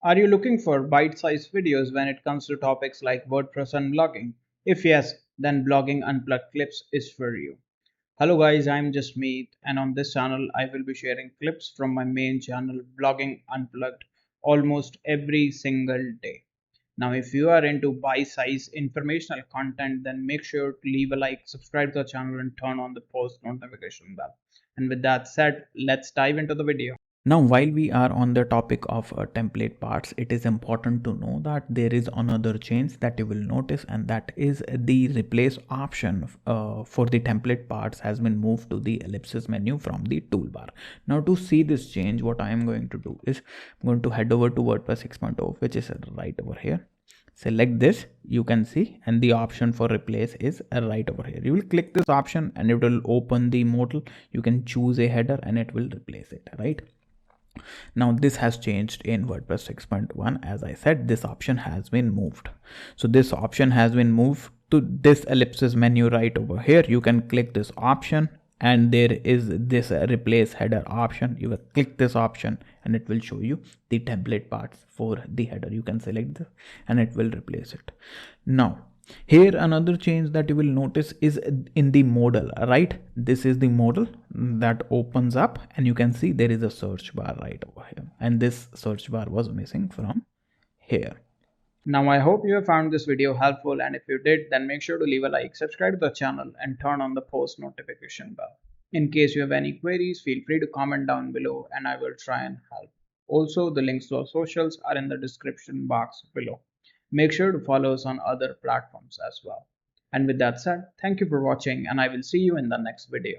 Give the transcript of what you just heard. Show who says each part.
Speaker 1: Are you looking for bite-sized videos when it comes to topics like WordPress and blogging? If yes, then Blogging Unplugged Clips is for you. Hello guys, I'm Jasmeet, and on this channel I will be sharing clips from my main channel Blogging Unplugged almost every single day. Now if you are into bite-sized informational content, then make sure to leave a like, subscribe to the channel and turn on the post notification bell. And with that said, let's dive into the video.
Speaker 2: Now, while we are on the topic of template parts, it is important to know that there is another change that you will notice, and that is the replace option for the template parts has been moved to the ellipsis menu from the toolbar. Now, to see this change, what I am going to do is I'm going to head over to WordPress 6.0, which is right over here. Select this, you can see, and the option for replace is right over here. You will click this option and it will open the modal. You can choose a header and it will replace it, right? Now this has changed in WordPress 6.1. As I said, this option has been moved. So this option has been moved to this ellipsis menu right over here. You can click this option and there is this replace header option. You will click this option and it will show you the template parts for the header. You can select this and it will replace it. Now here another change that you will notice is in the modal, right? This is the modal that opens up and you can see there is a search bar right over here, and this search bar was missing from here.
Speaker 1: Now I hope you have found this video helpful, and if you did, then make sure to leave a like, subscribe to the channel and turn on the post notification bell. In case you have any queries, feel free to comment down below and I will try and help. Also, the links to our socials are in the description box below. Make sure to follow us on other platforms as well. And with that said, thank you for watching and I will see you in the next video.